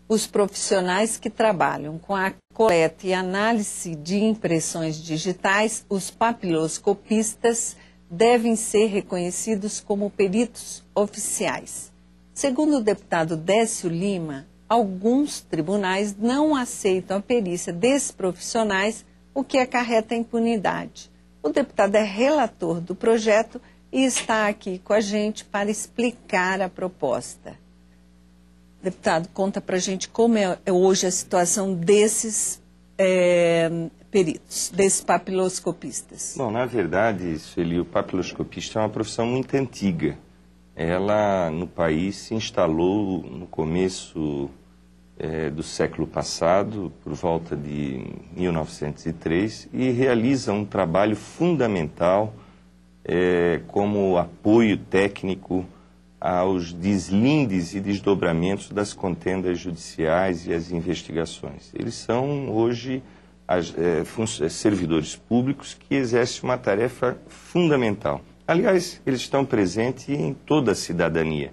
Os profissionais que trabalham com a coleta e análise de impressões digitais, os papiloscopistas, devem ser reconhecidos como peritos oficiais. Segundo o deputado Décio Lima, alguns tribunais não aceitam a perícia desses profissionais, o que acarreta impunidade. O deputado é relator do projeto e está aqui com a gente para explicar a proposta. Deputado, conta para a gente como é hoje a situação desses peritos, desses papiloscopistas. Bom, na verdade, Sueli, o papiloscopista é uma profissão muito antiga. Ela, no país, se instalou no começo do século passado, por volta de 1903, e realiza um trabalho fundamental como apoio técnico aos deslindes e desdobramentos das contendas judiciais e as investigações. Eles são, hoje, servidores públicos que exercem uma tarefa fundamental. Aliás, eles estão presentes em toda a cidadania,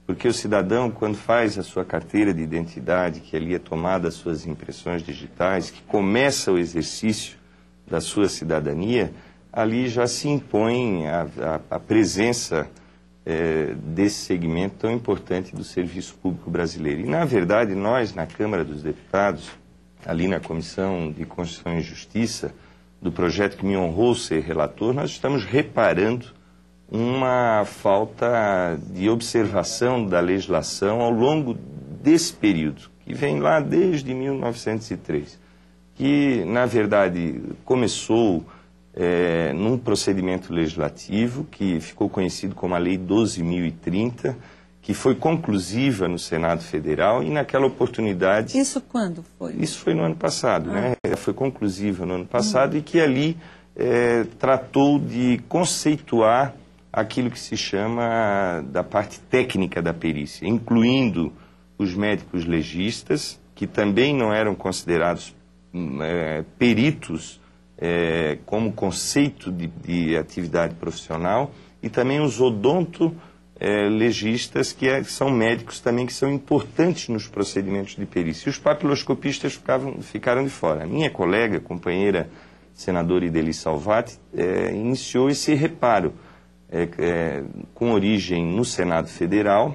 porque o cidadão, quando faz a sua carteira de identidade, que ali é tomada as suas impressões digitais, que começa o exercício da sua cidadania, ali já se impõe a presença desse segmento tão importante do serviço público brasileiro. E, na verdade, nós, na Câmara dos Deputados, ali na Comissão de Constituição e Justiça, do projeto que me honrou ser relator, nós estamos reparando uma falta de observação da legislação ao longo desse período, que vem lá desde 1903, que, na verdade, começou num procedimento legislativo que ficou conhecido como a Lei 12.030, que foi conclusiva no Senado Federal e naquela oportunidade... Isso quando foi? Isso foi no ano passado, né? Foi conclusiva no ano passado e que ali tratou de conceituar aquilo que se chama da parte técnica da perícia, incluindo os médicos legistas, que também não eram considerados peritos como conceito de atividade profissional, e também os odontologistas, que são médicos também que são importantes nos procedimentos de perícia. E os papiloscopistas ficaram de fora. A minha colega, companheira senadora Ideli Salvati, iniciou esse reparo com origem no Senado Federal,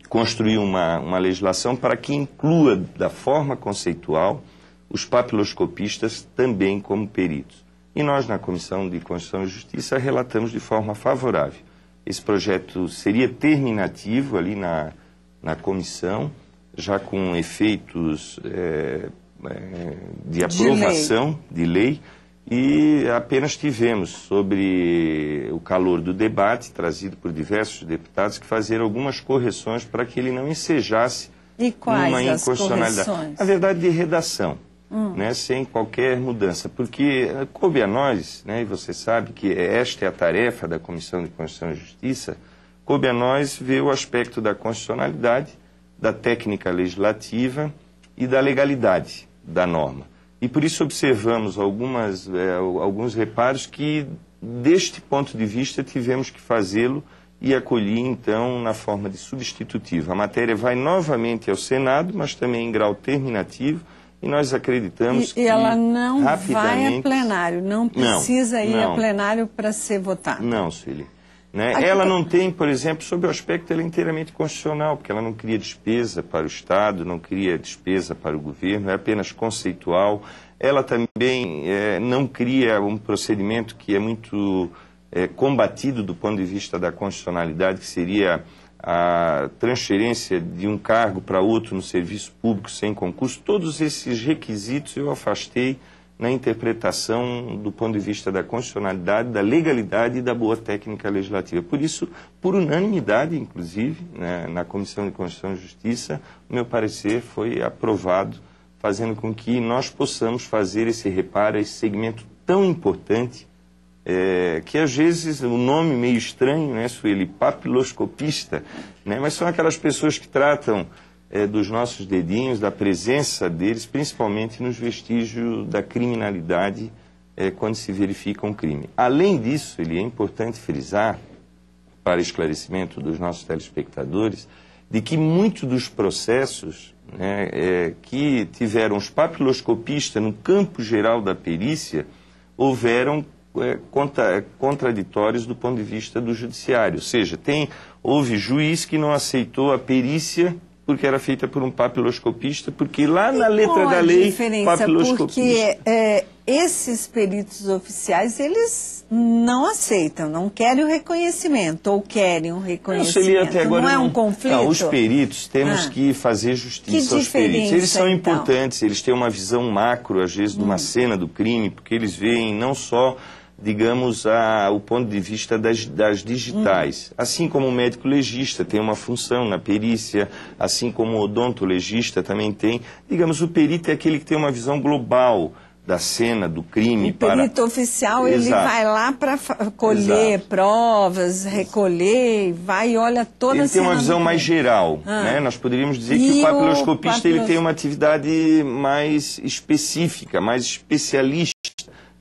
construiu uma legislação para que inclua da forma conceitual os papiloscopistas também como peritos. E nós, na Comissão de Constituição e Justiça, relatamos de forma favorável. Esse projeto seria terminativo ali na comissão, já com efeitos de aprovação de lei, e apenas tivemos, sobre o calor do debate, trazido por diversos deputados, que fazer algumas correções para que ele não ensejasse uma inconstitucionalidade. Na verdade, de redação. Né, sem qualquer mudança, porque coube a nós, né, e você sabe que esta é a tarefa da Comissão de Constituição e Justiça, coube a nós ver o aspecto da constitucionalidade, da técnica legislativa e da legalidade da norma. E por isso observamos alguns reparos que, deste ponto de vista, tivemos que fazê-lo e acolhi, então, na forma de substitutivo. A matéria vai novamente ao Senado, mas também em grau terminativo, e nós acreditamos que ela não vai a plenário, não precisa ir a plenário para ser votada. Não, Sueli. Né? Ela não tem, por exemplo, sob o aspecto, ela é inteiramente constitucional, porque ela não cria despesa para o Estado, não cria despesa para o governo, é apenas conceitual. Ela também não cria um procedimento que é muito combatido do ponto de vista da constitucionalidade, que seria a transferência de um cargo para outro no serviço público sem concurso. Todos esses requisitos eu afastei na interpretação do ponto de vista da constitucionalidade, da legalidade e da boa técnica legislativa. Por isso, por unanimidade, inclusive, né, na Comissão de Constituição e Justiça, o meu parecer foi aprovado, fazendo com que nós possamos fazer esse reparo a esse segmento tão importante, que às vezes o nome meio estranho, né, Sueli, papiloscopista, né, mas são aquelas pessoas que tratam dos nossos dedinhos, da presença deles, principalmente nos vestígios da criminalidade quando se verifica um crime. Além disso, é importante frisar, para esclarecimento dos nossos telespectadores, de que muitos dos processos, né, que tiveram os papiloscopistas no campo geral da perícia, houveram contraditórios do ponto de vista do judiciário. Ou seja, houve juiz que não aceitou a perícia porque era feita por um papiloscopista, porque lá na letra da lei, papiloscopista... Porque esses peritos oficiais, eles não aceitam, não querem o reconhecimento, ou querem um reconhecimento. Até agora não é um conflito? Não, os peritos, temos que fazer justiça aos peritos. Eles são importantes, eles têm uma visão macro, às vezes, de uma cena do crime, porque eles veem não só, digamos, o ponto de vista das digitais. Assim como o médico legista tem uma função na perícia, assim como o odontologista também tem. Digamos, o perito é aquele que tem uma visão global da cena, do crime. O perito oficial, ele vai lá para colher provas, recolher, vai e olha toda a cena. Ele tem uma visão mais geral, né? Nós poderíamos dizer que o papiloscopista ele tem uma atividade mais específica, mais especialista,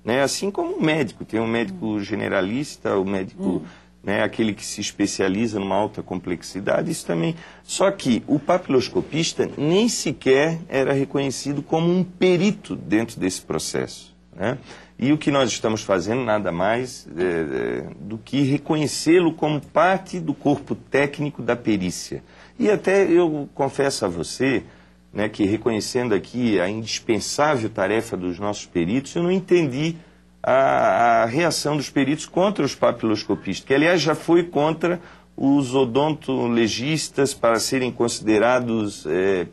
né? Assim como o médico, tem um médico generalista, o médico, né, aquele que se especializa numa alta complexidade, isso também. Só que o papiloscopista nem sequer era reconhecido como um perito dentro desse processo, né? E o que nós estamos fazendo nada mais do que reconhecê-lo como parte do corpo técnico da perícia. E até eu confesso a você, né, que reconhecendo aqui a indispensável tarefa dos nossos peritos, eu não entendi a reação dos peritos contra os papiloscopistas, que aliás já foi contra os odontologistas para serem considerados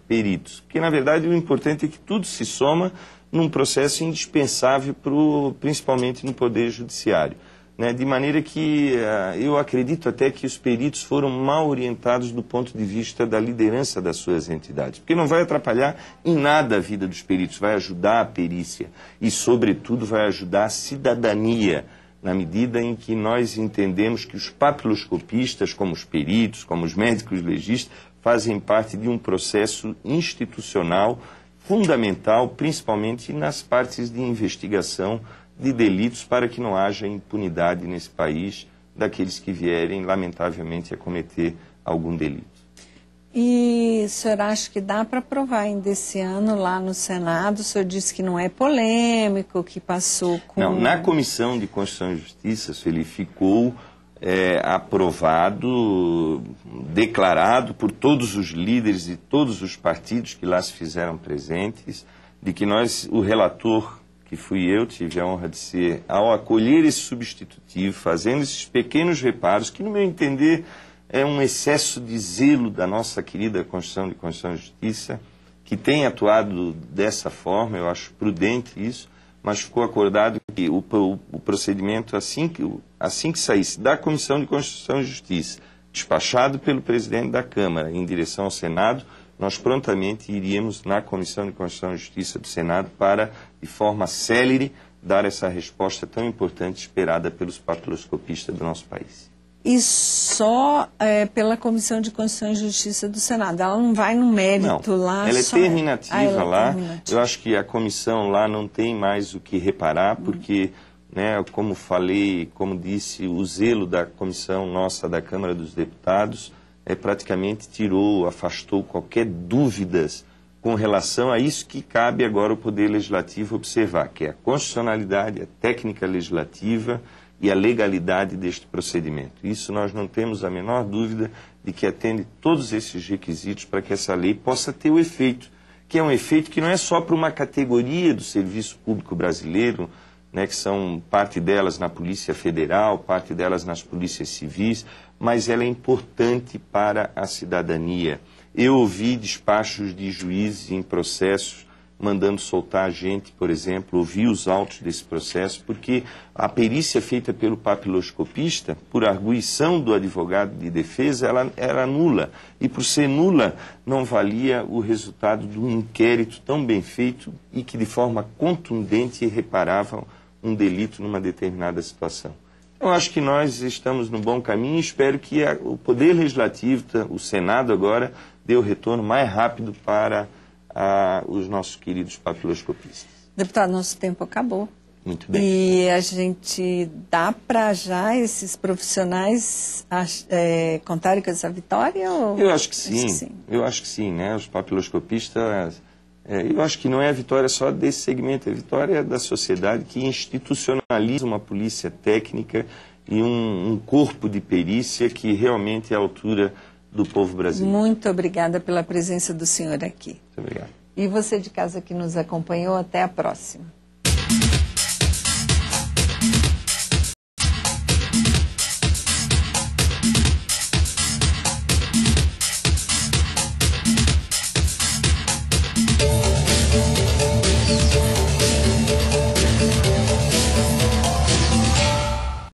peritos. Porque na verdade o importante é que tudo se soma num processo indispensável, principalmente no Poder Judiciário. Né, de maneira que eu acredito até que os peritos foram mal orientados do ponto de vista da liderança das suas entidades. Porque não vai atrapalhar em nada a vida dos peritos, vai ajudar a perícia e, sobretudo, vai ajudar a cidadania, na medida em que nós entendemos que os papiloscopistas, como os peritos, como os médicos legistas, fazem parte de um processo institucional fundamental, principalmente nas partes de investigação de delitos, para que não haja impunidade nesse país daqueles que vierem, lamentavelmente, a cometer algum delito. E o senhor acha que dá para aprovar ainda esse ano lá no Senado? O senhor disse que não é polêmico, que passou com... Não, na Comissão de Constituição e Justiça, ele ficou aprovado, declarado por todos os líderes de todos os partidos que lá se fizeram presentes, de que o relator, que fui eu, tive a honra de ser, ao acolher esse substitutivo, fazendo esses pequenos reparos, que no meu entender é um excesso de zelo da nossa querida Constituição de Constituição e Justiça, que tem atuado dessa forma, eu acho prudente isso, mas ficou acordado que o procedimento, assim que saísse da Comissão de Constituição e Justiça, despachado pelo presidente da Câmara em direção ao Senado, nós prontamente iríamos na Comissão de Constituição e Justiça do Senado para, de forma célere, dar essa resposta tão importante esperada pelos papiloscopistas do nosso país. E só pela Comissão de Constituição e Justiça do Senado? Ela não vai no mérito lá? Ela é terminativa lá. Terminativa. Eu acho que a comissão lá não tem mais o que reparar, porque, né, como falei, como disse, o zelo da comissão nossa da Câmara dos Deputados praticamente afastou qualquer dúvidas com relação a isso que cabe agora ao Poder Legislativo observar, que é a constitucionalidade, a técnica legislativa e a legalidade deste procedimento. Isso nós não temos a menor dúvida de que atende todos esses requisitos para que essa lei possa ter o efeito, que é um efeito que não é só para uma categoria do serviço público brasileiro, né, que são parte delas na Polícia Federal, parte delas nas polícias civis, mas ela é importante para a cidadania. Eu ouvi despachos de juízes em processos mandando soltar gente, por exemplo, ouvi os autos desse processo, porque a perícia feita pelo papiloscopista, por arguição do advogado de defesa, ela era nula. E por ser nula, não valia o resultado de um inquérito tão bem feito e que de forma contundente reparava um delito numa determinada situação. Eu acho que nós estamos no bom caminho e espero que o Poder Legislativo, o Senado agora, dê o retorno mais rápido para os nossos queridos papiloscopistas. Deputado, nosso tempo acabou. Muito bem. E a gente dá para já esses profissionais contarem com essa vitória? Ou... Eu acho que sim, eu acho que sim, né? Os papiloscopistas, eu acho que não é a vitória só desse segmento, é a vitória da sociedade que institucionaliza uma polícia técnica e um corpo de perícia que realmente é à altura do povo brasileiro. Muito obrigada pela presença do senhor aqui. Muito obrigado. E você de casa que nos acompanhou, até a próxima.